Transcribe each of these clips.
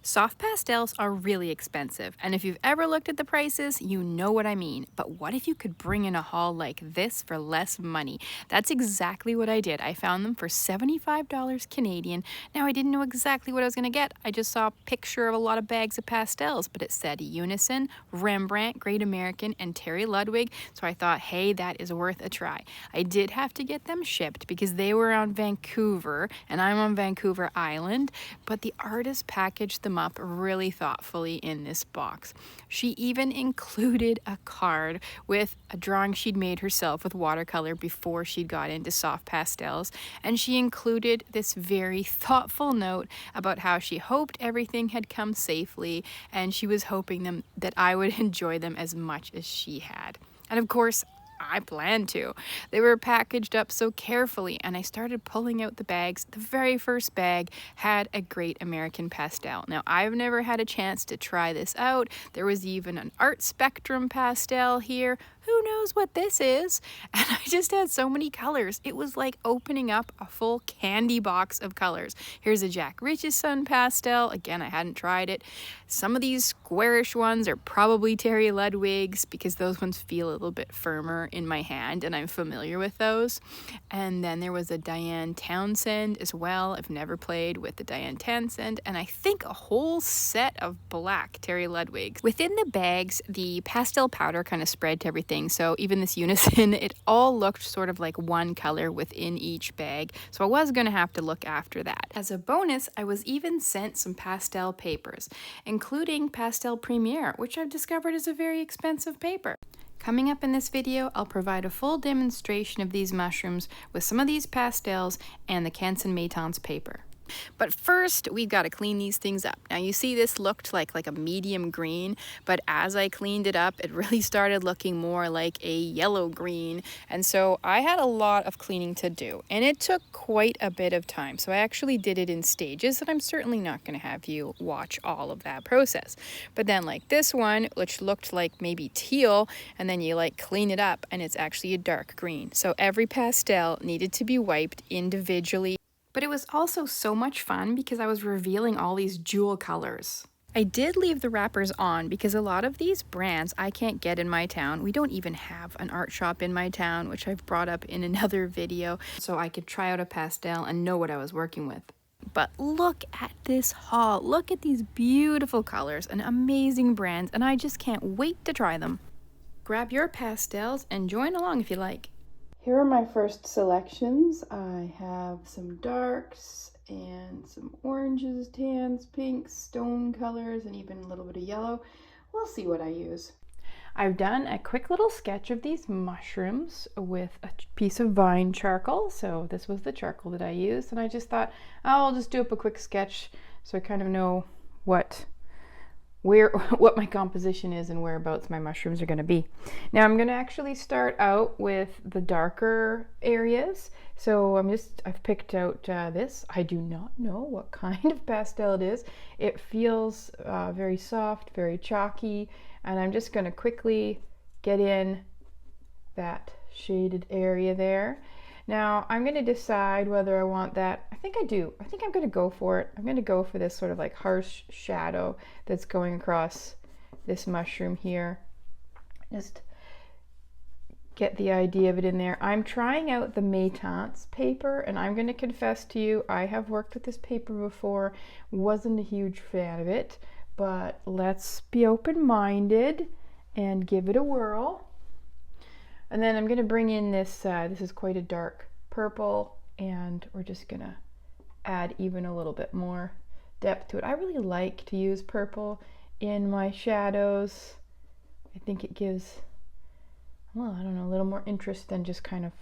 Soft pastels are really expensive, and if you've ever looked at the prices, you know what I mean. But what if you could bring in a haul like this for less money? That's exactly what I did. I found them for $75 Canadian. Now, I didn't know exactly what I was going to get. I just saw a picture of a lot of bags of pastels, but it said Unison, Rembrandt, Great American, and Terry Ludwig, so I thought, hey, that is worth a try. I did have to get them shipped because they were on Vancouver, and I'm on Vancouver Island, but the artist packaged them up really thoughtfully in this box. She even included a card with a drawing she'd made herself with watercolor before she'd got into soft pastels, and she included this very thoughtful note about how she hoped everything had come safely, and she was hoping that I would enjoy them as much as she had. And of course, I planned to. They were packaged up so carefully, and I started pulling out the bags. The very first bag had a Great American pastel. Now, I've never had a chance to try this out. There was even an art spectrum pastel here. Who knows what this is? And I just had so many colors. It was like opening up a full candy box of colors. Here's a Jack Richardson pastel. Again, I hadn't tried it. Some of these squarish ones are probably Terry Ludwig's because those ones feel a little bit firmer in my hand, and I'm familiar with those. And then there was a Diane Townsend as well. I've never played with the Diane Townsend, and I think a whole set of black Terry Ludwig's. Within the bags, the pastel powder kind of spread to everything. So even this Unison, it all looked sort of like one color within each bag. So I was going to have to look after that. As a bonus, I was even sent some pastel papers, including Pastel Premier, which I've discovered is a very expensive paper. Coming up in this video, I'll provide a full demonstration of these mushrooms with some of these pastels and the Canson Maytance paper. But first, we've got to clean these things up. Now, you see this looked like a medium green, but as I cleaned it up, it really started looking more like a yellow green. And so I had a lot of cleaning to do, and it took quite a bit of time. So I actually did it in stages, and I'm certainly not going to have you watch all of that process. But then like this one, which looked like maybe teal, and then you like clean it up, and it's actually a dark green. So every pastel needed to be wiped individually. But it was also so much fun because I was revealing all these jewel colors. I did leave the wrappers on because a lot of these brands I can't get in my town. We don't even have an art shop in my town, which I've brought up in another video, so I could try out a pastel and know what I was working with. But look at this haul. Look at these beautiful colors and amazing brands, and I just can't wait to try them. Grab your pastels and join along if you like. Here are my first selections. I have some darks and some oranges, tans, pinks, stone colors, and even a little bit of yellow. We'll see what I use. I've done a quick little sketch of these mushrooms with a piece of vine charcoal. So this was the charcoal that I used, and I just thought, oh, I'll just do up a quick sketch so I kind of know what my composition is and whereabouts my mushrooms are going to be. Now I'm going to actually start out with the darker areas. So I've picked out this. I do not know what kind of pastel it is. It feels very soft, very chalky, and I'm just going to quickly get in that shaded area there. Now I'm going to decide whether I want that. I think I do. I think I'm going to go for it. I'm going to go for this sort of like harsh shadow that's going across this mushroom here. Just get the idea of it in there. I'm trying out the Maytance paper, and I'm going to confess to you, I have worked with this paper before, wasn't a huge fan of it, but let's be open-minded and give it a whirl. And then I'm going to bring in this, this is quite a dark purple, and we're just going to add even a little bit more depth to it. I really like to use purple in my shadows. I think it gives, well, I don't know, a little more interest than just kind of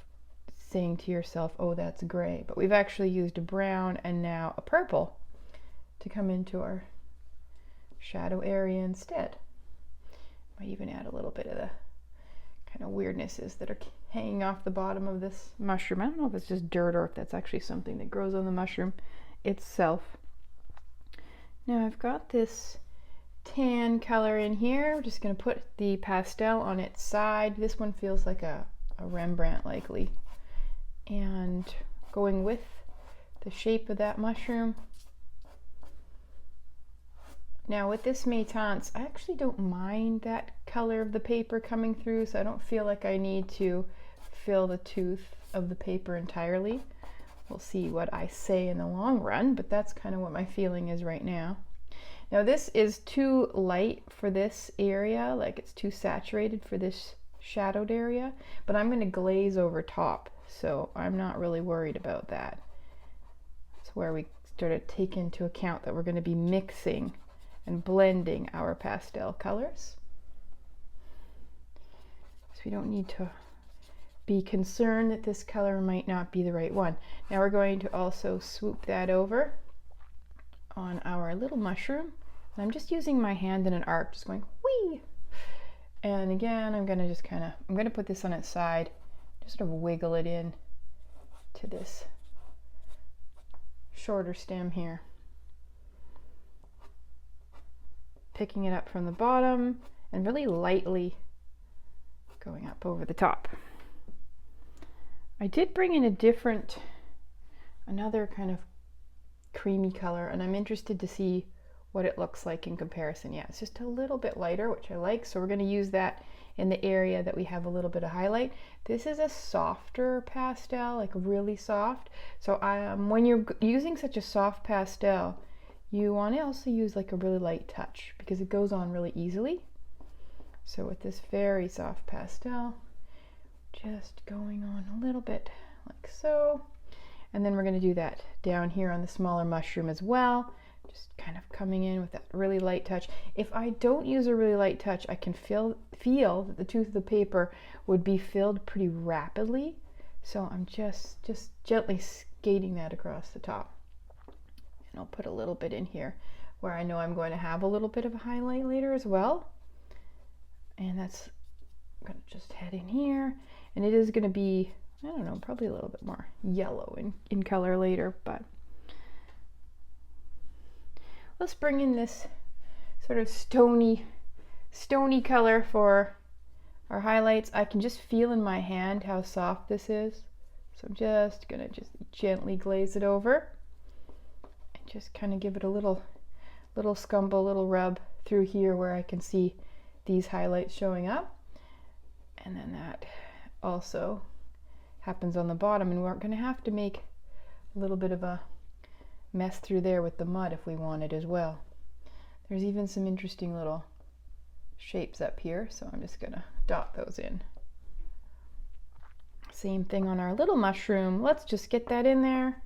saying to yourself, oh, that's gray. But we've actually used a brown and now a purple to come into our shadow area instead. Might even add a little bit of the kind of weirdnesses that are hanging off the bottom of this mushroom. I don't know if it's just dirt or if that's actually something that grows on the mushroom itself. Now I've got this tan color in here. We're just going to put the pastel on its side. This one feels like a Rembrandt likely. And going with the shape of that mushroom, Now with this Métance, I actually don't mind that color of the paper coming through, so I don't feel like I need to fill the tooth of the paper entirely. We'll see what I say in the long run, but that's kind of what my feeling is right now. Now this is too light for this area, like it's too saturated for this shadowed area, but I'm going to glaze over top, so I'm not really worried about that. That's where we sort of take into account that we're going to be mixing and blending our pastel colors. So we don't need to be concerned that this color might not be the right one. Now we're going to also swoop that over on our little mushroom. And I'm just using my hand in an arc, just going whee! And again, I'm going to just I'm going to put this on its side, just sort of wiggle it in to this shorter stem here. Picking it up from the bottom and really lightly going up over the top. I did bring in another kind of creamy color, and I'm interested to see what it looks like in comparison. Yeah, it's just a little bit lighter, which I like, so we're going to use that in the area that we have a little bit of highlight. This is a softer pastel, like really soft. So when you're using such a soft pastel, you want to also use like a really light touch because it goes on really easily. So with this very soft pastel, just going on a little bit like so. And then we're going to do that down here on the smaller mushroom as well. Just kind of coming in with that really light touch. If I don't use a really light touch, I can feel that the tooth of the paper would be filled pretty rapidly. So I'm just gently skating that across the top. And I'll put a little bit in here where I know I'm going to have a little bit of a highlight later as well. And that's going to just head in here. And it is going to be, I don't know, probably a little bit more yellow in color later, but let's bring in this sort of stony color for our highlights. I can just feel in my hand how soft this is. So I'm just going to gently glaze it over and just kind of give it a little scumble, little rub through here where I can see these highlights showing up. And then that also happens on the bottom, and we're going to have to make a little bit of a mess through there with the mud if we want it as well. There's even some interesting little shapes up here, so I'm just going to dot those in. Same thing on our little mushroom. Let's just get that in there.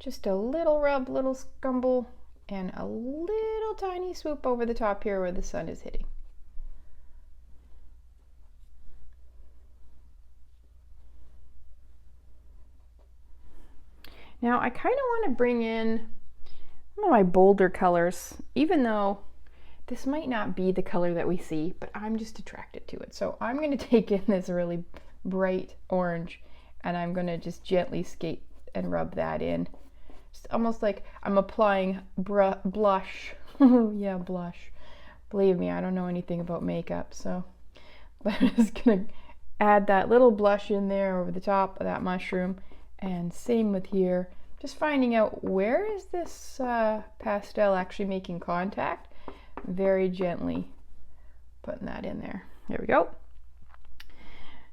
Just a little rub, little scumble, and a little tiny swoop over the top here where the sun is hitting. Now I kind of want to bring in some of my bolder colors, even though this might not be the color that we see, but I'm just attracted to it. So I'm going to take in this really bright orange, and I'm going to just gently skate and rub that in. Just almost like I'm applying blush. Yeah, blush. Believe me, I don't know anything about makeup, so but I'm just going to add that little blush in there over the top of that mushroom. And same with here, just finding out where is this pastel actually making contact. Very gently putting that in there. There we go.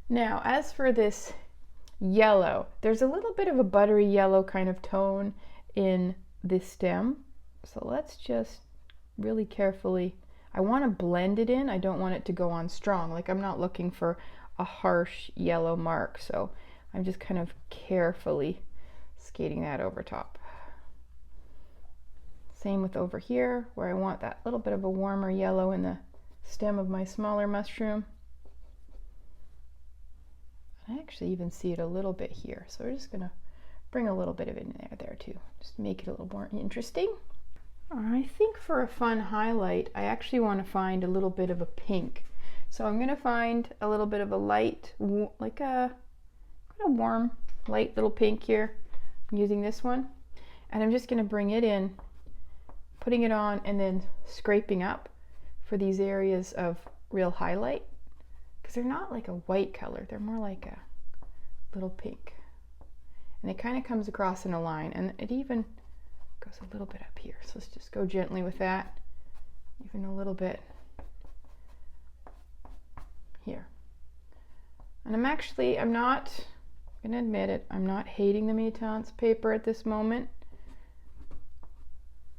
Now, as for this yellow, there's a little bit of a buttery yellow kind of tone in this stem. So let's just really carefully, I want to blend it in. I don't want it to go on strong. Like I'm not looking for a harsh yellow mark. So I'm just kind of carefully skating that over top. Same with over here where I want that little bit of a warmer yellow in the stem of my smaller mushroom. I actually even see it a little bit here. So we're just going to bring a little bit of it in there too. Just make it a little more interesting. I think for a fun highlight, I actually want to find a little bit of a pink. So I'm going to find a little bit of a light, like a warm, light little pink here. I'm using this one. And I'm just going to bring it in, putting it on, and then scraping up for these areas of real highlight. Because they're not like a white color. They're more like a little pink. And it kind of comes across in a line. And it even goes a little bit up here. So let's just go gently with that, even a little bit here. And I'm gonna admit it, I'm not hating the Meitans paper at this moment.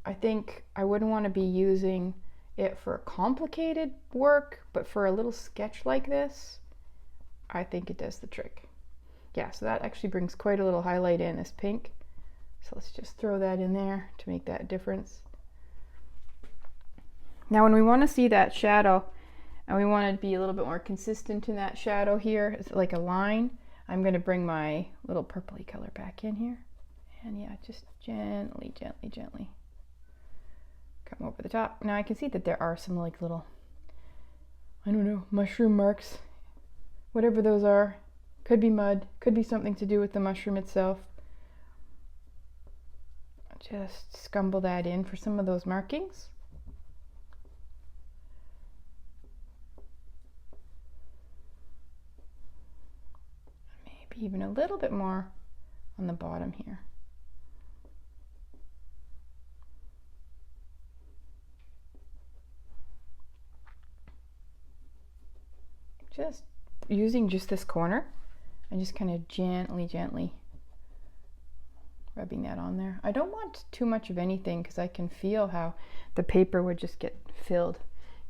I think I wouldn't want to be using it for complicated work, but for a little sketch like this, I think it does the trick. Yeah, so that actually brings quite a little highlight in this pink. So let's just throw that in there to make that difference. Now when we want to see that shadow, and we want to be a little bit more consistent in that shadow here, it's like a line, I'm going to bring my little purpley color back in here. And yeah, just gently, gently, gently come over the top. Now I can see that there are some like little, I don't know, mushroom marks, whatever those are. Could be mud, could be something to do with the mushroom itself. Just scumble that in for some of those markings. Maybe even a little bit more on the bottom here. Just using just this corner and just kind of gently, gently rubbing that on there. I don't want too much of anything because I can feel how the paper would just get filled.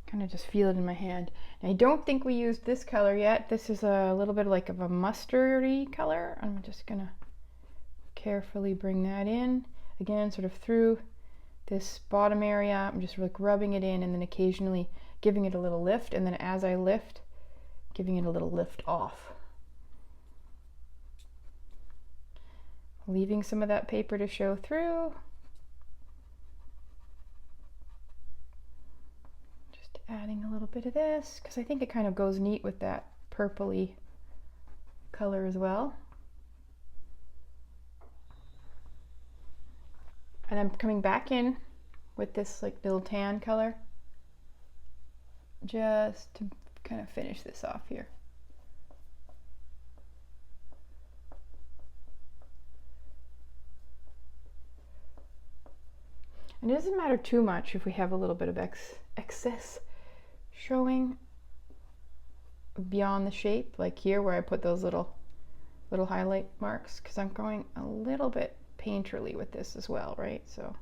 Kind of just feel it in my hand. And I don't think we used this color yet. This is a little bit like of a mustardy color. I'm just gonna carefully bring that in. Again, sort of through this bottom area. I'm just like rubbing it in and then occasionally giving it a little lift. And then as I lift, giving it a little lift off. Leaving some of that paper to show through. Just adding a little bit of this, because I think it kind of goes neat with that purpley color as well. And I'm coming back in with this like little tan color, just to kind of finish this off here. And it doesn't matter too much if we have a little bit of excess showing beyond the shape, like here where I put those little highlight marks, because I'm going a little bit painterly with this as well, right? So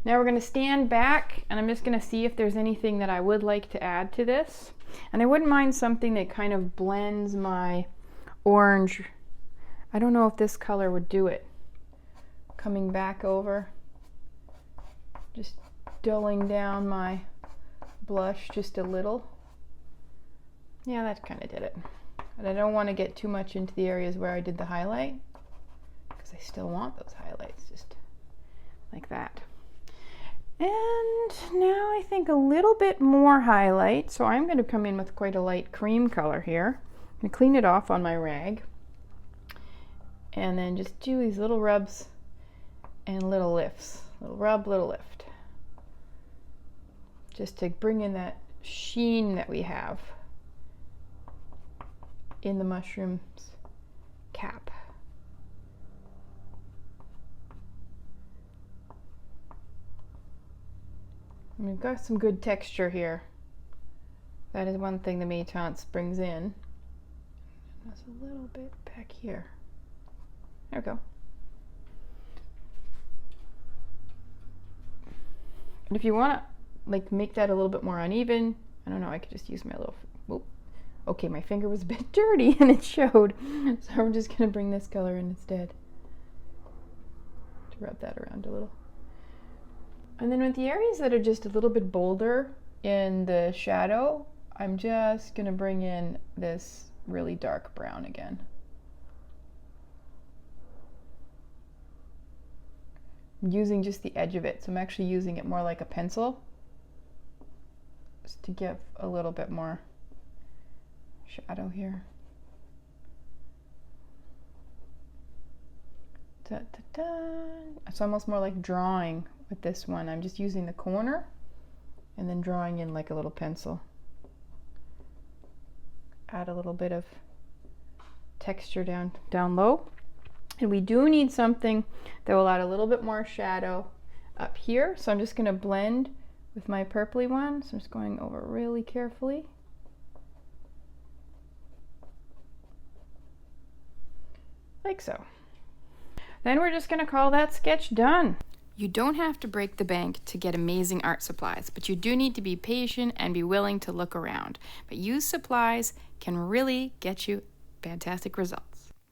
now we're going to stand back and I'm just going to see if there's anything that I would like to add to this. And I wouldn't mind something that kind of blends my orange. I don't know if this color would do it. Coming back over, just dulling down my blush just a little. Yeah, that kind of did it. And I don't want to get too much into the areas where I did the highlight, because I still want those highlights, just like that. And now I think a little bit more highlight. So I'm going to come in with quite a light cream color here. I'm going to clean it off on my rag. And then just do these little rubs and little lifts. Little rub, little lift. Just to bring in that sheen that we have in the mushroom's cap. And we've got some good texture here. That is one thing the Meitans brings in. That's a little bit back here. There we go. And if you want to like make that a little bit more uneven, I don't know, I could just use my little, whoop. Okay, my finger was a bit dirty and it showed. So I'm just going to bring this color in instead to rub that around a little. And then with the areas that are just a little bit bolder in the shadow, I'm just going to bring in this really dark brown again. I'm using just the edge of it, so I'm actually using it more like a pencil, just to give a little bit more shadow here. Da, da, da. It's almost more like drawing with this one. I'm just using the corner and then drawing in like a little pencil. Add a little bit of texture down low. And we do need something that will add a little bit more shadow up here. So I'm just going to blend with my purpley one. So I'm just going over really carefully. Like so. Then we're just going to call that sketch done. You don't have to break the bank to get amazing art supplies, but you do need to be patient and be willing to look around. But used supplies can really get you fantastic results.